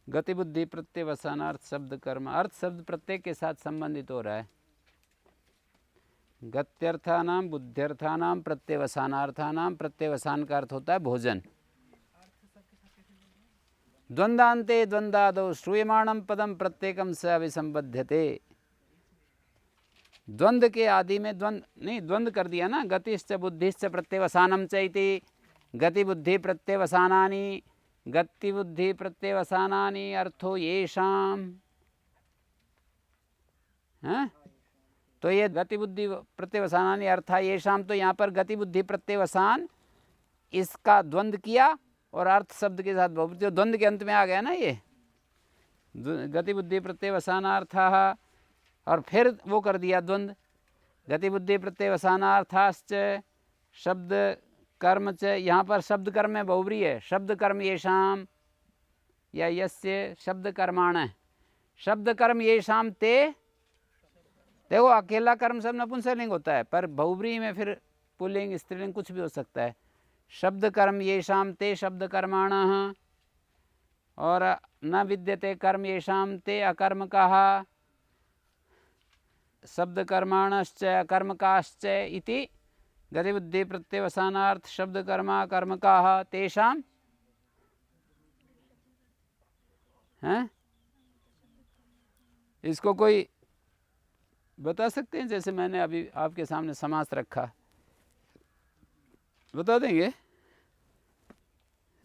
गति बुद्धि प्रत्यवसानार्थ शब्द कर्म, अर्थ शब्द प्रत्येक के साथ संबंधित हो रहा है। गत्यर्थानाम बुद्ध्यर्थानाम प्रत्यवसानार्थानाम, प्रत्यवसान का अर्थ होता है भोजन। द्वंद्वान्ते द्वंद्वादौ श्रूयमाणं पदम प्रत्येकम स अभिसंबध्यते। द्वंद्व के आदि में द्वंद्व नहीं, द्वंद्व कर दिया ना। गतिश्च बुद्धिश्च प्रत्यवसानम च इति। गति बुद्धि प्रत्यवसानानि, गति बुद्धि प्रत्यवसानानि अर्थो येषाम। हैं? तो ये गति बुद्धि प्रत्यवसानानि अर्था येषाम, तो यहाँ पर गति बुद्धि प्रत्यवसान इसका द्वंद्व किया और अर्थ शब्द के साथ बहुवचन, द्वंद्व के अंत में आ गया ना ये गति बुद्धि प्रत्यवसानार्थः, और फिर वो कर दिया द्वंद्व। गति बुद्धि प्रत्यवसानार्थाश्च शब्द कर्म च, यहाँ पर शब्द कर्म में बहुब्री है। शब्द कर्म येषाम या यस्य शब्द कर्माण, शब्द कर्म येषाम ते। देखो अकेला कर्म सब नपुंसकलिंग होता है, पर बहुब्री में फिर पुल्लिंग स्त्रीलिंग कुछ भी हो सकता है। शब्द कर्म येषाम ते शब्द कर्माणः, और न विद्यते कर्म येषाम ते अकर्मकाः, शब्द कर्माणश्च अकर्मकाश्च इति। गति बुद्धि प्रत्यवसानार्थ शब्द कर्मा कर्मकाः तेषाम। हैं? इसको कोई बता सकते हैं? जैसे मैंने अभी आपके सामने समास रखा, बता देंगे।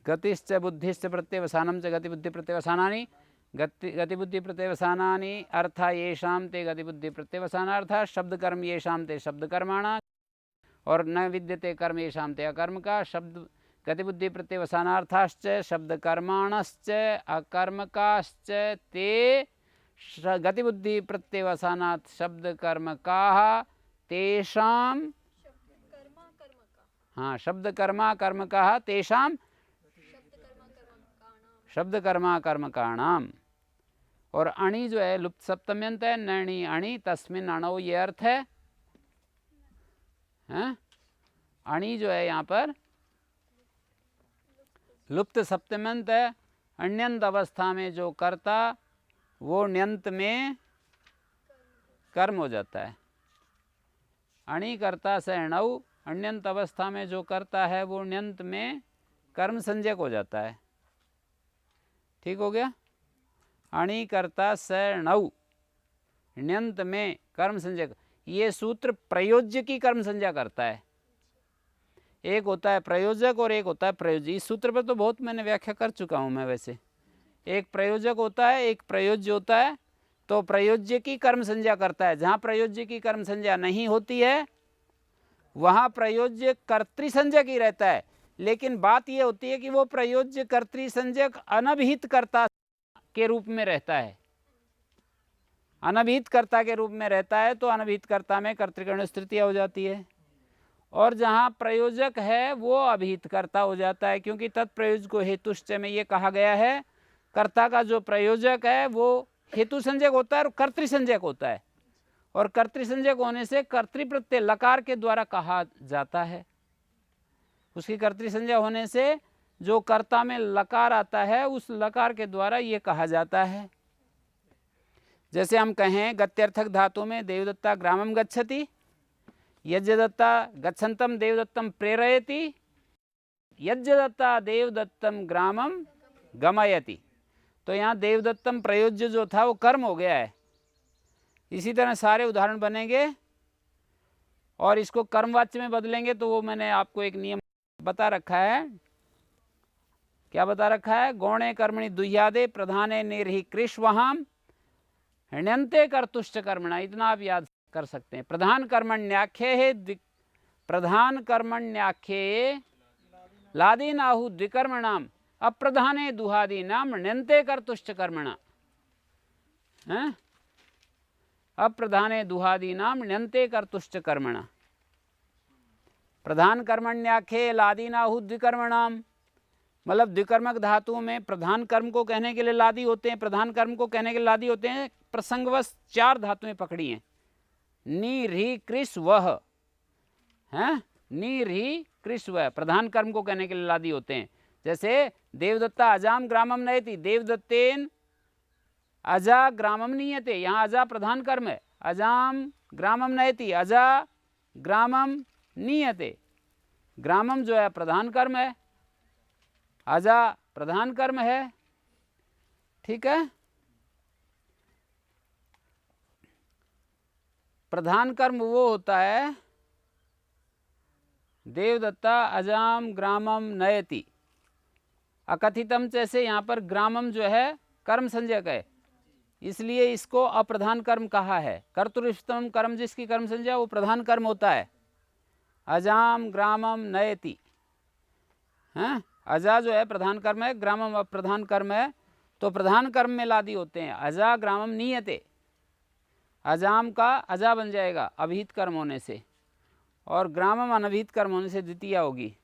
गतिश्च बुद्धिश्च प्रत्यवसानम च गति बुद्धि प्रत्यवसानानि, गति बुद्धि प्रत्यवसानानि अर्था येषाम ते गति बुद्धि प्रत्यवसानार्था, शब्द कर्म येषाम ते शब्द कर्माणा, और न विद्यते कर्म येषाम ते अकर्म का। शब्द गति बुद्धि प्रत्यवसानार्थाश्च शब्द कर्माणश्च अकर्मकाश्च ते गति बुद्धि प्रत्यवसानात् शब्द कर्मकाः तेषाम। हाँ, शब्द कर्मा कर्मकाः तेषाम शब्द कर्मा कर्मकाणाम। और अणि जो है लुप्त सप्तम्यंत है, नणी अणि तस्मिन अणो, ये अर्थ है। हैं? अणि जो है यहाँ पर लुप्त सप्तम्यंत है। अण्यंत अवस्था में जो कर्ता वो ण्यंत में कर्म हो जाता है। अणि कर्ता से अणौ, अण्यंत अवस्था में जो करता है वो ण्यंत में कर्म संज्ञक हो जाता है। ठीक हो गया? अणि कर्ता से अणौ, ण्यंत में कर्म संज्ञक। ये सूत्र प्रयोज्य की कर्म संज्ञा करता है। एक होता है प्रयोजक और एक होता है प्रयोज्य। इस सूत्र पर तो बहुत मैंने व्याख्या कर चुका हूं मैं। वैसे एक प्रयोजक होता है, एक प्रयोज्य होता है। तो प्रयोज्य की कर्म संज्ञा करता है। जहां प्रयोज्य की कर्म संज्ञा नहीं होती है वहां प्रयोज्य कर्तृसंज्ञक ही रहता है। लेकिन बात यह होती है कि वो प्रयोज्य कर्तृसंज्ञक अनभिहित कर्ता के रूप में रहता है। अनभिहित कर्ता के रूप में रहता है, तो अनभिहित कर्ता में कर्तृगण तृतीया हो जाती है। और जहाँ प्रयोजक है वो अभिहित कर्ता हो जाता है, क्योंकि तत्प्रयोज्य को हेतुश्च में ये कहा गया है कर्ता का जो प्रयोजक है वो हेतु संज्ञक होता है और कर्तृसंज्ञक होता है। और कर्तृसंज्ञक होने से कर्तृप्रत्यय लकार के द्वारा कहा जाता है। उसकी कर्तृसंज्ञा होने से जो कर्ता में लकार आता है उस लकार के द्वारा ये कहा जाता है। जैसे हम कहें गत्यर्थक धातु में देवदत्ता ग्रामम गच्छति, यज्ञदत्ता गच्छन्तम देवदत्तम प्रेरयति, यज्ञदत्ता देवदत्तम ग्रामम गमयति। तो यहाँ देवदत्तम प्रयोज्य जो था वो कर्म हो गया है। इसी तरह सारे उदाहरण बनेंगे और इसको कर्मवाच्य में बदलेंगे तो वो मैंने आपको एक नियम बता रखा है। क्या बता रखा है? गौणे कर्मणि दुह्यादे प्रधाने निर्हि कृष्वहाम हण्यन्ते कर्तुश्च कर्मणा। इतना आप याद कर सकते हैं। प्रधान कर्मण्याख्ये है, प्रधान कर्मण्याख्ये लादीनाहु द्विकर्मणाम अप्रधाने दुहादीनाम हण्यन्ते कर्तुश्च कर्मणा। अप्रधाने दुहादीनाम हण्यन्ते कर्तुश्च कर्मणा। प्रधान कर्मण्याख्ये लादीनाहु द्विकर्मणाम मतलब द्विकर्मक धातुओं में प्रधान कर्म को कहने के लिए लादी होते हैं, प्रधान कर्म को कहने के लिए लादी होते हैं। प्रसंगवश 4 धातुएं पकड़ी हैं, नी री कृष वह हैं, नी री कृष वह प्रधान कर्म को कहने के लिए लादी होते हैं। जैसे देवदत्ता अजाम ग्रामम नयति, देवदत्तेन अजा ग्रामम नीयते, यहाँ अजा प्रधान कर्म है, अजाम ग्रामम नयति, अजा ग्रामम नीयते। ग्रामम जो है प्रधान कर्म है, अजा प्रधान कर्म है, ठीक है। प्रधान कर्म वो होता है देवदत्ता अजाम ग्रामम नयति। अकथितम जैसे यहाँ पर ग्रामम जो है कर्म संज्ञक है, इसलिए इसको अप्रधान कर्म कहा है। कर्तृष्टम कर्म जिसकी कर्म संज्ञा वो प्रधान कर्म होता है। अजाम ग्रामम नयति, हैं, अजा जो है प्रधान कर्म है, ग्रामम अप्रधान कर्म है, तो प्रधान कर्म में लादी होते हैं। अजा ग्रामम नीयते, अजाम का अजा बन जाएगा अभिहित कर्म होने से, और ग्रामम अनभिहित कर्म होने से द्वितीया होगी।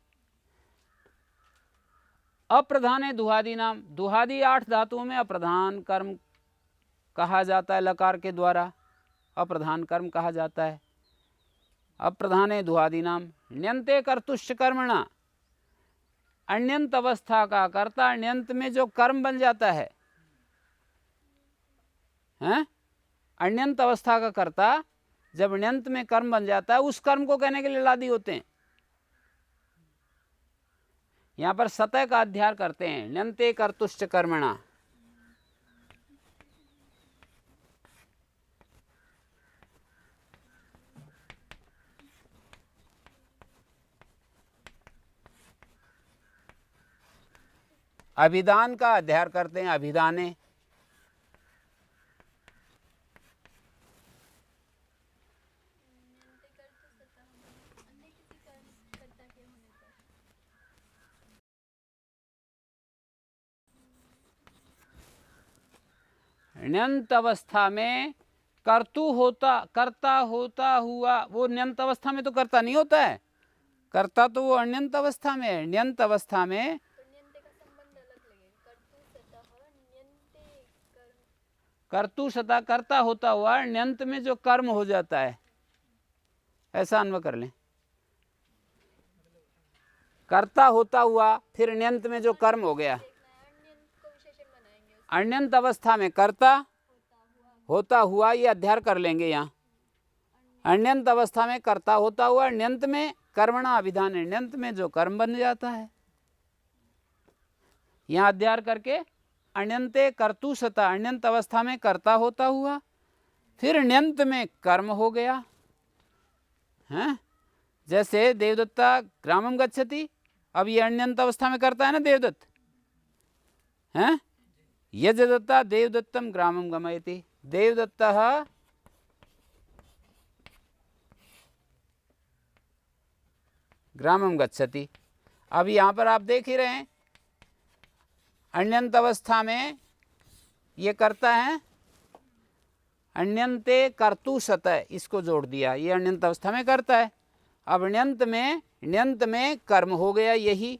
अप्रधान है दुहादी नाम, दुहादी 8 धातुओं में अप्रधान कर्म कहा जाता है, लकार के द्वारा अप्रधान कर्म कहा जाता है। अप्रधान है दुहादी नाम। ण्यंते कर्तुष्ट कर्मणा, अण्यंत अवस्था का कर्ता अण्यंत में जो कर्म बन जाता है, हैं, अण्यंत अवस्था का कर्ता जब अण्यंत में कर्म बन जाता है उस कर्म को कहने के लिए लादी होते हैं। यहाँ पर सतह का अध्याय करते हैं, ण्यंते कर्तुष्ट कर्मणा। अभिधान का अध्ययन करते हैं, अभिधाने। ण्यंत अवस्था में कर्तु होता, कर्ता होता हुआ, वो ण्यंत अवस्था में तो कर्ता नहीं होता है, कर्ता तो वो अण्यंत अवस्था में है। ण्यंत अवस्था में कर्तु सता कर्ता होता हुआ ण्यंत में जो कर्म हो जाता है, ऐसा अन्वय कर लें। कर्ता होता हुआ फिर ण्यंत में जो कर्म हो गया, अण्यंत अवस्था में कर्ता होता हुआ, ये अध्याय कर लेंगे यहाँ। अण्यंत अवस्था में कर्ता होता हुआ, ण्यंत में कर्मणा अभिधान है, ण्यंत में जो कर्म बन जाता है। यहाँ अध्याय करके अण्यंते कर्तु सता, अण्यंत अवस्था में कर्ता होता हुआ फिर ण्यंत में कर्म हो गया, हैं। जैसे देवदत्ता ग्रामम गच्छति, अब ये अण्यंत अवस्था में करता है ना देवदत्त, हैं। यजदत्ता देवदत्तम ग्रामम गमयति, देवदत्तः ग्रामम गच्छति। अब यहाँ पर आप देख ही रहे हैं, अण्यंत अवस्था में ये करता है, अण्यंते कर्तु सतः, इसको जोड़ दिया, ये अण्यंत अवस्था में करता है। अब ण्यंत में कर्म हो गया, यही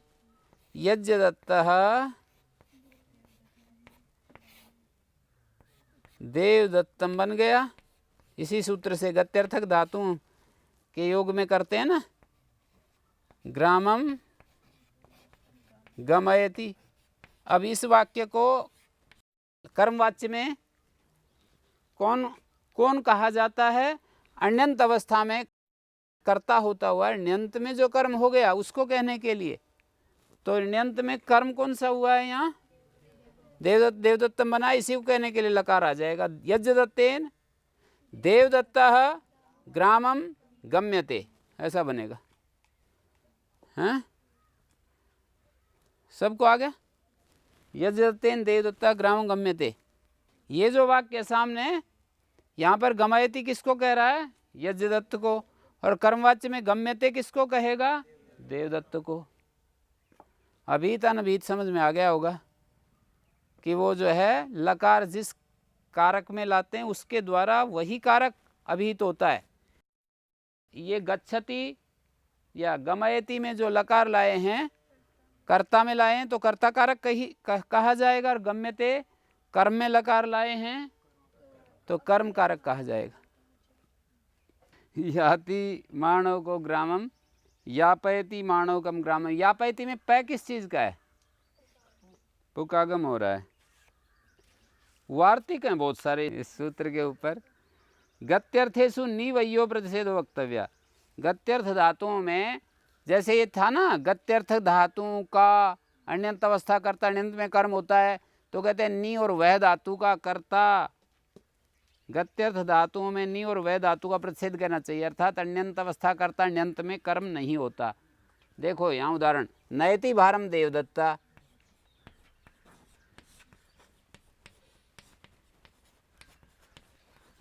यज्ञदत्तः देवदत्तम बन गया। इसी सूत्र से गत्यर्थक धातुओं के योग में करते हैं ना, ग्रामम गमयति। अब इस वाक्य को कर्मवाच्य में कौन कौन कहा जाता है? अण्यंत अवस्था में कर्ता होता हुआ ण्यंत में जो कर्म हो गया उसको कहने के लिए। तो ण्यंत में कर्म कौन सा हुआ है यहाँ? देवदत्त, देवदत्तम बना, इसी को कहने के लिए लकार आ जाएगा। यज्ञदत्तेन देवदत्तः ग्रामम गम्यते, ऐसा बनेगा। हैं, सबको आ गया? यज्ञदत्तेन देवदत्तः ग्रामम गम्यते। ये जो वाक्य सामने यहाँ पर गमयति किसको कह रहा है? यज्ञदत्त को। और कर्मवाच्य में गम्यते किसको कहेगा? देवदत्त को। अभीत अनभीत समझ में आ गया होगा कि वो जो है लकार जिस कारक में लाते हैं उसके द्वारा वही कारक अभीत होता है। ये गच्छति या गमयति में जो लकार लाए हैं कर्ता में लाए हैं तो कर्ता कारक कहा जाएगा, और गम्यते कर्म में लकार लाए हैं तो कर्म कारक कहा जाएगा। याति मानव को ग्रामम, यापयति मानवकम ग्रामम। यापयति में पै किस चीज का है? पुकागम हो रहा है। वार्तिक हैं बहुत सारे इस सूत्र के ऊपर। गत्यर्थेषु निवयो प्रतिषेधो वक्तव्य। गत्यर्थ धातुओं में जैसे ये था ना, गत्यर्थ धातुओं का अण्यंत अवस्था कर्ता अण्यंत में कर्म होता है, तो कहते हैं नी और वह धातु का कर्ता, गत्यर्थ धातुओं में नी और वह धातु का प्रतिषेध करना चाहिए, अर्थात अण्यंत अवस्था कर्ता अण्यंत में कर्म नहीं होता। देखो यहाँ उदाहरण, नयति भारम देवदत्ता,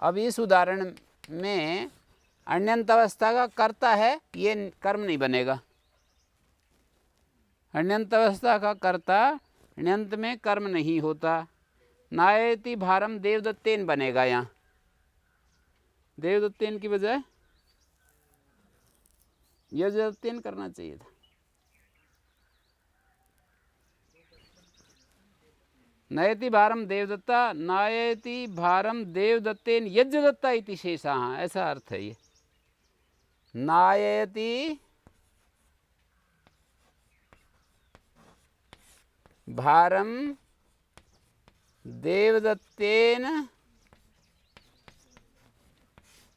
अब इस उदाहरण में अण्यंत अवस्था का कर्ता है, ये कर्म नहीं बनेगा। अण्यंत अवस्था का कर्ता अण्यंत में कर्म नहीं होता। नायति भारम देवदत्तेन बनेगा, यहाँ देवदत्तेन की बजाय यजदत्तेन करना चाहिए था। नयति भारम देवदत्ता, नायति भारम देवदत्तेन यज्ञदत्ता इति शेषा, हाँ ऐसा अर्थ है ये। नायति भारम देवदत्तेन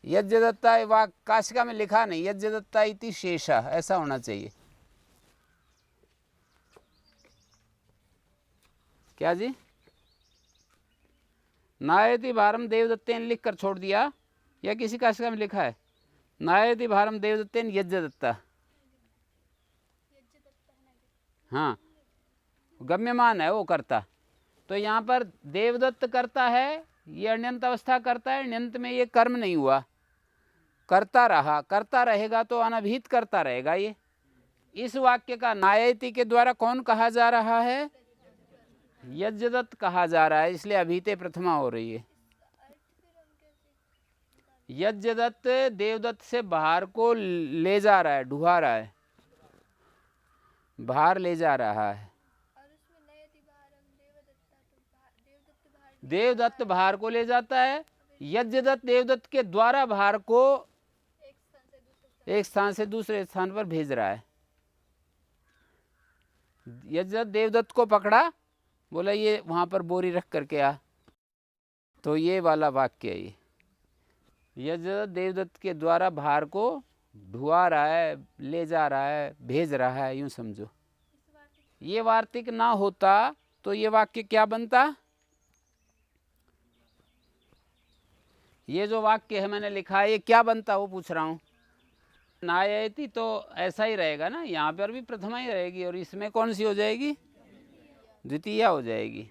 यज्ञदत्ता, वाक काशिका में लिखा नहीं, यज्ञदत्ता इति शेषा, ऐसा होना चाहिए। क्या जी? नायति भारम देवदत्तेन लिख कर छोड़ दिया, या किसी काशिका में लिखा है नायति भारम देवदत्तेन यज्ञदत्ता? हाँ गम्यमान है वो कर्ता। तो यहाँ पर देवदत्त करता है, ये अण्यंत अवस्था करता है, अण्यंत में ये कर्म नहीं हुआ, करता रहा, करता रहेगा तो अनभिहित करता रहेगा ये। इस वाक्य का नायति के द्वारा कौन कहा जा रहा है? यज्ञदत्त कहा जा रहा है, इसलिए अभिहिते प्रथमा हो रही है। यज्ञदत्त देवदत्त से बाहर को ले जा रहा है, ढुआ रहा है, बाहर ले जा रहा है। देवदत्त बाहर को ले जाता है, यज्ञदत्त देवदत्त के द्वारा बाहर को एक स्थान से दूसरे स्थान पर भेज रहा है। यज्ञदत्त देवदत्त को पकड़ा, बोला ये वहां पर बोरी रख करके आ, तो ये वाला वाक्य है ये। यज्ञदत्त देवदत्त के द्वारा बाहर को ढुआ रहा है, ले जा रहा है, भेज रहा है, यूं समझो। ये वार्तिक ना होता तो ये वाक्य क्या बनता? ये जो वाक्य है मैंने लिखा है, ये क्या बनता वो पूछ रहा हूँ। नायति तो ऐसा ही रहेगा ना, यहाँ पर भी प्रथमा ही रहेगी, और इसमें कौन सी हो जाएगी? द्वितीय हो जाएगी।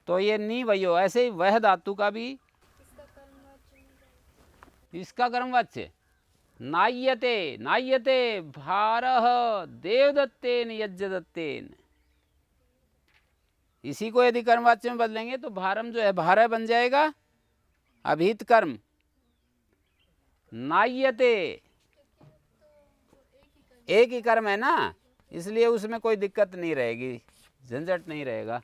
तो ये नी वयो, ऐसे ही वह धातु का भी इसका कर्मवाच्य नायते, नायते भारः देवदत्तेन यज्ञदत्तेन। इसी को यदि कर्मवाच्य में बदलेंगे तो भारम जो है भारः बन जाएगा अभिहित कर्म। नायते एक ही कर्म है ना, इसलिए उसमें कोई दिक्कत नहीं रहेगी, झंझट नहीं रहेगा।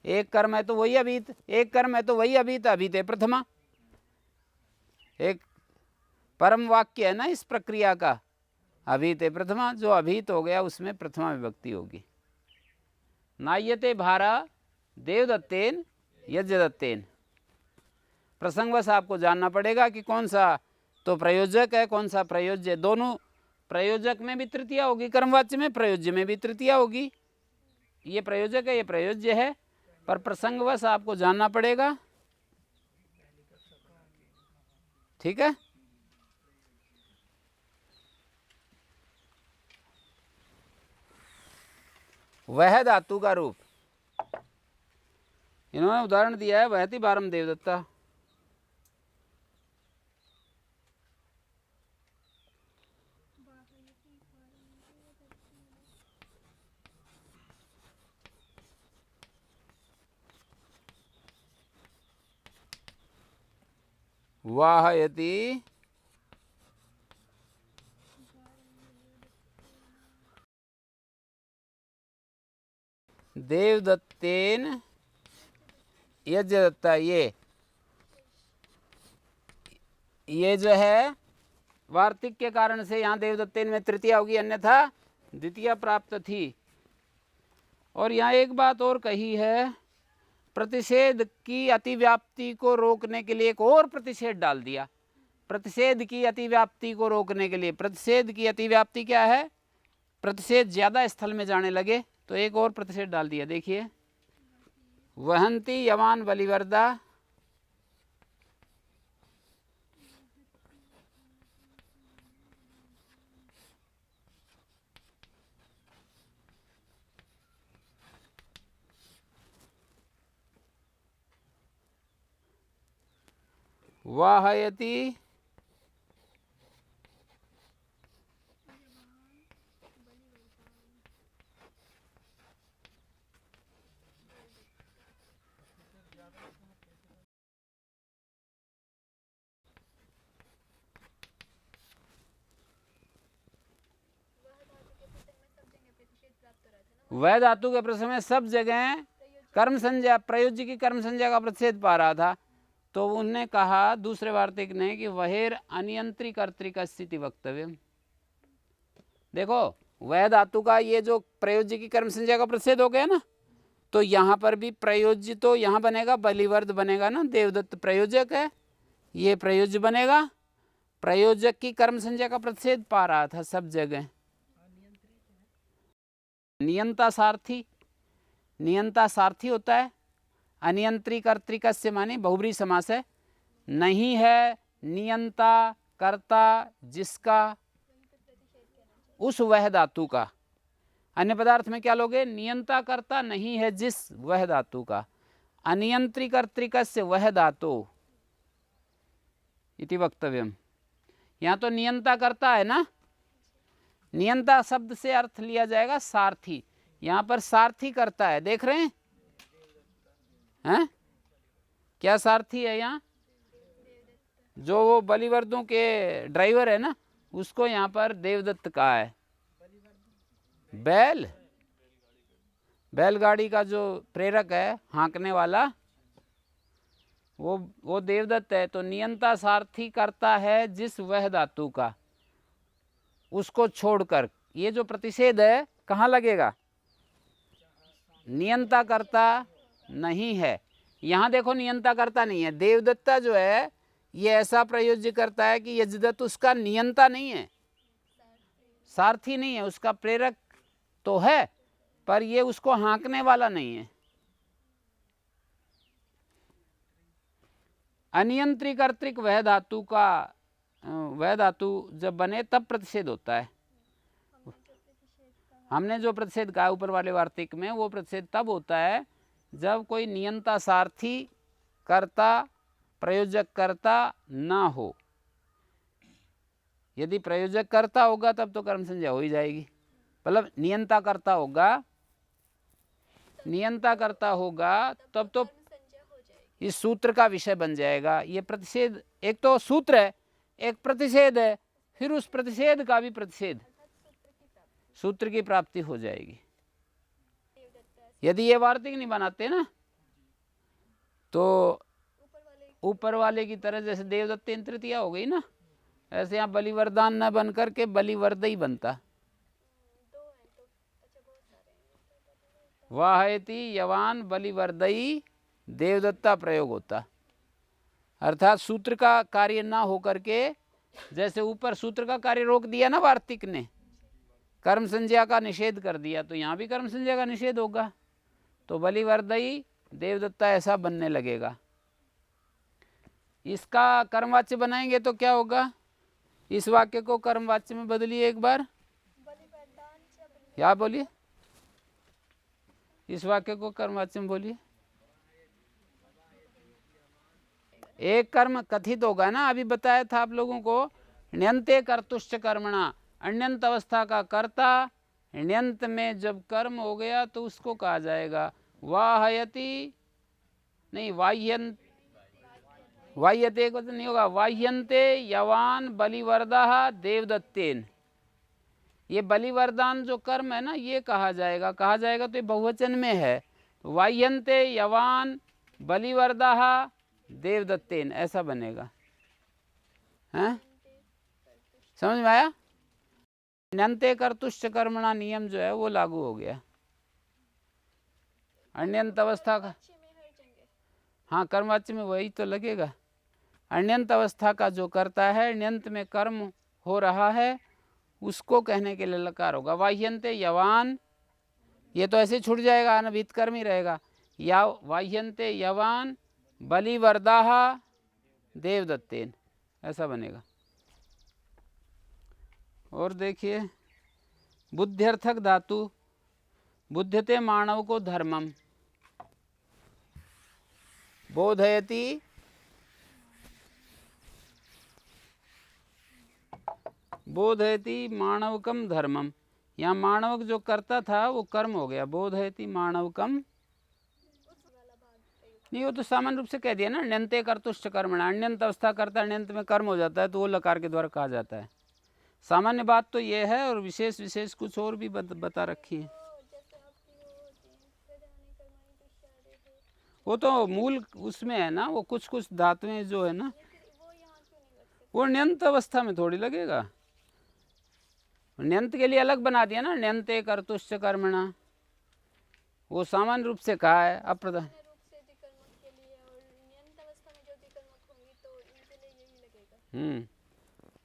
एक कर्म है तो वही अभिहित, एक कर्म है तो वही अभिहित, अभिहित है प्रथमा। एक परम वाक्य है ना इस प्रक्रिया का, अभिहित है प्रथमा, जो अभिहित हो गया उसमें प्रथमा विभक्ति होगी। नायते भारा देवदत्तेन यज्ञदत्तेन। प्रसंगवश आपको जानना पड़ेगा कि कौन सा तो प्रयोजक है, कौन सा प्रयोज्य। दोनों, प्रयोजक में भी तृतीया होगी कर्मवाच्य में, प्रयोज्य में भी तृतीया होगी। ये प्रयोजक है, ये प्रयोज्य है, पर प्रसंगवश आपको जानना पड़ेगा। ठीक है। वह धातु का रूप इन्होंने उदाहरण दिया है, वहति भारम देवदत्ता। वाहयति देवदत्तेन यज्ञदत्ता, ये जो है वार्तिक के कारण से यहाँ देवदत्तेन में तृतीया होगी, अन्यथा द्वितीया प्राप्त थी। और यहाँ एक बात और कही है, प्रतिषेध की अतिव्याप्ति को रोकने के लिए एक और प्रतिषेध डाल दिया। प्रतिषेध की अतिव्याप्ति को रोकने के लिए, प्रतिषेध की अतिव्याप्ति क्या है? प्रतिषेध ज्यादा स्थल में जाने लगे, तो एक और प्रतिषेध डाल दिया। देखिए, वहंती यवान बलिवर्दा वाहयति वह धातु के प्रसंग में सब जगह कर्म संज्ञा, प्रयोज्य की कर्म संज्ञा का प्रतिषेध पा रहा था। तो उनने कहा, दूसरे वार्तिक ने, कि वहेर अनियंत्री कर्तृक स्थिति वक्तव्य। देखो, वह धातु का ये जो प्रयोज्य की कर्म संज्ञा का प्रतिषेध हो गया ना, तो यहाँ पर भी प्रयोज्य तो यहाँ बनेगा, बलिवर्द बनेगा ना, देवदत्त प्रयोजक है, ये प्रयोज्य बनेगा। प्रयोजक की कर्म संज्ञा का प्रतिषेध पा रहा था सब जगह। नियंता सारथी, नियंता सारथी होता है। अनियंत्री कर्तृक से माने बहुब्री समास है। नहीं है नियंता कर्ता जिसका, उस वह धातु का। अन्य पदार्थ में क्या लोगे? नियंता कर्ता नहीं है जिस वह धातु का। अनियंत्री कर्तृक से वह धातु इति वक्तव्यम। यहाँ तो नियंता कर्ता है ना, नियंता शब्द से अर्थ लिया जाएगा सारथी। यहाँ पर सारथी करता है, देख रहे हैं? क्या सारथी है यहाँ? जो वो बलिवर्दों के ड्राइवर है ना, उसको यहाँ पर देवदत्त कहा है। बैलगाड़ी का जो प्रेरक है, हाँकने वाला, वो देवदत्त है। तो नियंता सारथी करता है जिस वह धातु का, उसको छोड़कर। ये जो प्रतिषेध है कहाँ लगेगा? नियंता करता नहीं है। यहाँ देखो, नियंता करता नहीं है। देवदत्ता जो है ये ऐसा प्रयोज्य करता है कि यजदत्त उसका नियंता नहीं है, सारथी नहीं है, उसका प्रेरक तो है, पर ये उसको हाँकने वाला नहीं है। अनियंत्री कर्तृक वह धातु का, वह धातु जब बने तब प्रतिषेध होता है। हमने जो प्रतिषेध कहा ऊपर वाले वार्तिक में, वो प्रतिषेध तब होता है जब कोई नियंता सारथी कर्ता प्रयोजक कर्ता ना हो। यदि प्रयोजक कर्ता होगा तब तो कर्म संज्ञा हो ही जाएगी। मतलब नियंता कर्ता होगा, नियंता कर्ता होगा तब तो इस सूत्र का विषय बन जाएगा। ये प्रतिषेध एक तो सूत्र है, एक प्रतिषेध है, फिर उस प्रतिषेध का भी प्रतिषेध, सूत्र की प्राप्ति हो जाएगी। यदि ये वार्तिक नहीं बनाते ना, तो ऊपर वाले की तरह जैसे देवदत्त तृतीया हो गई ना, ऐसे यहाँ बलिवरदान न बन करके बलिवर्द ही बनता। वाहयति यवान बलिवर्दई देवदत्ता प्रयोग होता। अर्थात सूत्र का कार्य ना हो करके, जैसे ऊपर सूत्र का कार्य रोक दिया ना वार्तिक ने, कर्म संज्ञा का निषेध कर दिया, तो यहाँ भी कर्म संज्ञा का निषेध होगा। तो बलिवर्दई देवदत्ता ऐसा बनने लगेगा। इसका कर्मवाच्य बनाएंगे तो क्या होगा? इस वाक्य को कर्मवाच्य में बदलिए एक बार। क्या बोलिए? इस वाक्य को कर्मवाच्य में बोलिए। एक कर्म कथित होगा ना, अभी बताया था आप लोगों को, ण्यंते कर्तुश्च कर्मणा, अण्यंत अवस्था का कर्ता ण्यंत में जब कर्म हो गया तो उसको कहा जाएगा वाहयति, नहीं वाह्यंत, वाह्यते को तो नहीं होगा, वाह्यंते यवान बलिवर्दा देवदत्तेन। ये बलि वरदान जो कर्म है ना, ये कहा जाएगा तो ये बहुवचन में है। तो वाह्यन्ते यवान बलिवर्दाः देवदत्तेन, ऐसा बनेगा। हैं, समझ में आया? अन्यन्ते कर्तुश्च कर्मणा नियम जो है वो लागू हो गया। अन्यंत अवस्था का, हाँ कर्मवाच्य में वही तो लगेगा। अन्यंत अवस्था का जो करता है, अन्यंत में कर्म हो रहा है, उसको कहने के लिए लकार होगा। वाह्यन्ते यवान, ये तो ऐसे छूट जाएगा, अनभिहित कर्म ही रहेगा। या वाह्यन्ते यवान बलिवर्दाः देवदत्तेन, ऐसा बनेगा। और देखिए बुद्ध्यर्थक धातु, बुध्यते मानव को धर्मम, बोधयति मानवकम धर्मम। यहाँ मानवक जो करता था वो कर्म हो गया, बोधयति मानवकम। नहीं, वो तो सामान्य रूप से कह दिया ना, अन्यन्ते कर्तुश्च कर्मणा, अन्यंत अवस्था करता है, अन्यंत में कर्म हो जाता है, तो वो लकार के द्वारा कहा जाता है। सामान्य बात तो ये है, और विशेष कुछ और भी बता रखी है। वो तो मूल उसमें है ना, वो कुछ धातुएं जो है ना, वो न्यंत अवस्था में थोड़ी लगेगा। न्यंत के लिए अलग बना दिया ना, न्यंते कर्तुश्च कर्मणा, वो सामान्य रूप से कहा है अप्रधान।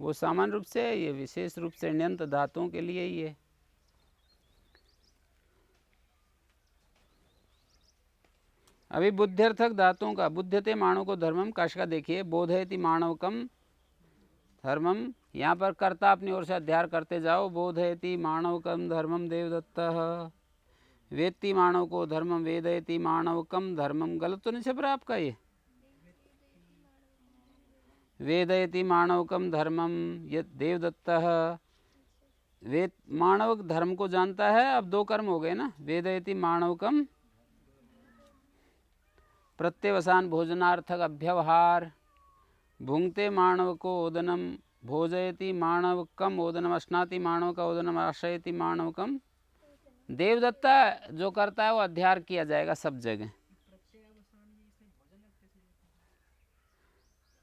वो सामान्य रूप से, ये विशेष रूप से न्यंत धातुओं के लिए ही है। अभी बुद्ध्यर्थक धातुओं का, बुध्यते मानव को धर्मम, काश का देखिए, बोधयति मानवकम धर्मम, यहाँ पर कर्ता अपनी ओर से अध्याय करते जाओ। बोधयति मानवकम धर्मम देवदत्तः, वेत्ति मानव को धर्मम, वेदयति मानवकम धर्मम। गलत तो नहीं छप रहा आपका ये? वेदयति मानवकम धर्मम देवदत्तः, वेद मानवक धर्म को जानता है। अब दो कर्म हो गए ना, वेदयति मानवकम प्रत्यवसान भोजनार्थक अभ्यवहार, भुंगते मानव को ओदनम, भोजयति मानवकम ओदनम, अश्नाति मानव का ओदनम, आश्रयति मानवकम। देवदत्ता जो करता है वो अध्यार किया जाएगा सब जगह।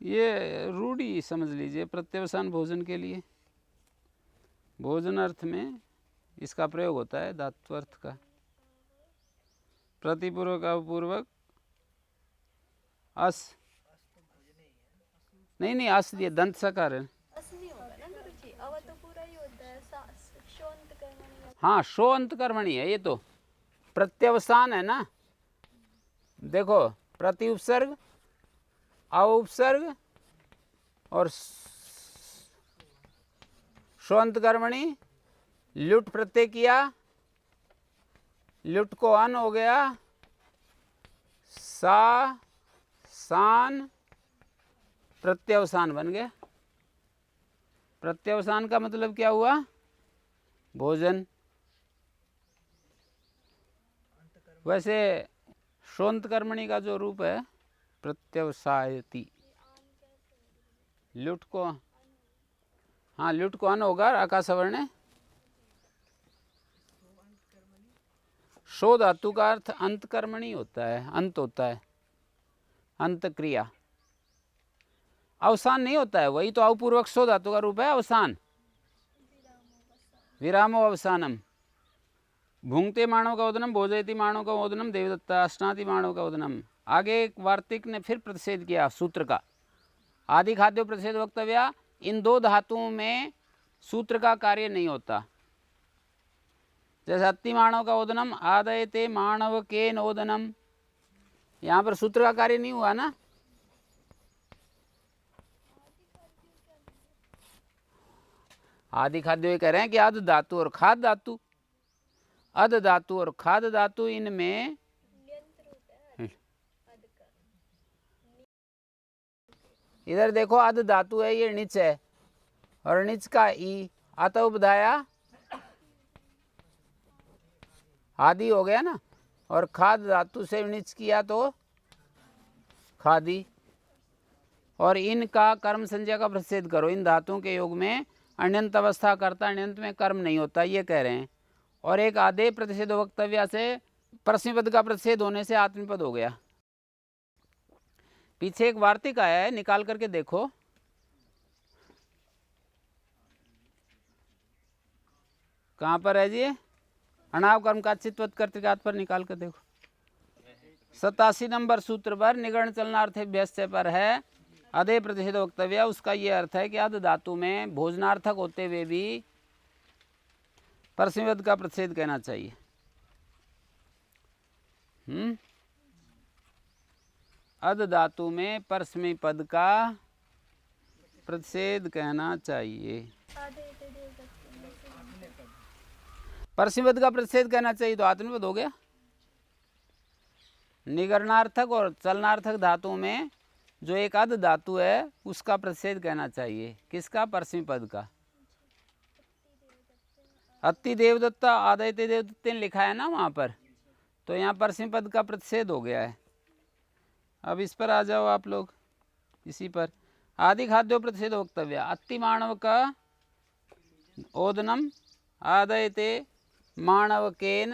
ये रूढ़ी समझ लीजिए, प्रत्यवसान भोजन के लिए, भोजन अर्थ में इसका प्रयोग होता है, धात्वर्थ का। प्रतिपूर्वक अपूर्वक अस, नहीं अस ये दंत सकार है। हाँ, शो अंत कर्मणि है, ये तो प्रत्यवसान है ना। देखो, प्रति उपसर्ग, अवउपसर्ग और शोंत कर्मणि, लुट प्रत्यय किया, लुट को अन हो गया, सा सान प्रत्यवसान बन गया। प्रत्यवसान का मतलब क्या हुआ? भोजन। वैसे शोंत कर्मणि का जो रूप है प्रत्यवसायति, लुट को, हाँ लुट को अन होगा, आकाश वर्ण। शो धातु का अर्थ अंत कर्मणि होता है, अंत होता है, अंत क्रिया। अवसान नहीं होता है, वही तो अपूर्वक शो धातु का रूप है अवसान, विरामो अवसानम। भुंगते मानव का उदनम, भोजयति मानव का उदनम देवदत्ता, अश्नाति मानव का उदनम। आगे एक वार्तिक ने फिर प्रतिषेध किया सूत्र का, आदि खाद्य प्रतिषेध वक्तव्य। इन दो धातुओं में सूत्र का कार्य नहीं होता। जैसे अति मानव का ओदनम, आदयते मानव के नोदनम, यहाँ पर सूत्र का कार्य नहीं हुआ ना। आदि खाद्य कह रहे हैं कि अध धातु और खाद धातु, अध धातु और खाद धातु, इनमें इधर देखो अध धातु है, ये नीच है, और नीच का ई अत उपधाया आदि हो गया ना, और खाद धातु से नीच किया तो खादी। और इनका कर्म संज्ञा का प्रतिषेध करो, इन धातुओं के योग में अण्यंत अवस्था करता, अण्यंत में कर्म नहीं होता, ये कह रहे हैं। और एक आधे प्रतिषेध वक्तव्य से परस्मै पद का प्रतिषेध होने से आत्मपद हो गया। पीछे एक वार्तिक आया है, निकाल करके देखो। कहाँ पर है जी? अणाव कर्म का चित्वत कर्तिकात पर निकाल कर देखो। 87 नंबर सूत्र पर निगर्ण चलनार्थ व्यस्य पर है अधे प्रतिषेध वक्तव्य। उसका ये अर्थ है कि अध धातु में भोजनार्थक होते हुए भी परस्मै पद का प्रतिषेध कहना चाहिए। अध धातु में परस्मै पद का प्रतिषेध कहना चाहिए। परस्मै पद का प्रतिषेध कहना चाहिए तो आत्मपद हो गया। निगरणार्थक और चलनार्थक धातु में जो एक अध धातु है उसका प्रतिषेध कहना चाहिए। किसका? परस्मै पद का। अति देवदत्ता आदयते देवदत्ते लिखा है ना वहाँ पर, तो यहाँ परस्मै पद का प्रतिषेध हो गया है। अब इस पर आ जाओ आप लोग, इसी पर आदि खाद्यो प्रतिषेध वक्तव्य। अति मानव का ओदनम आदयते मानवकेन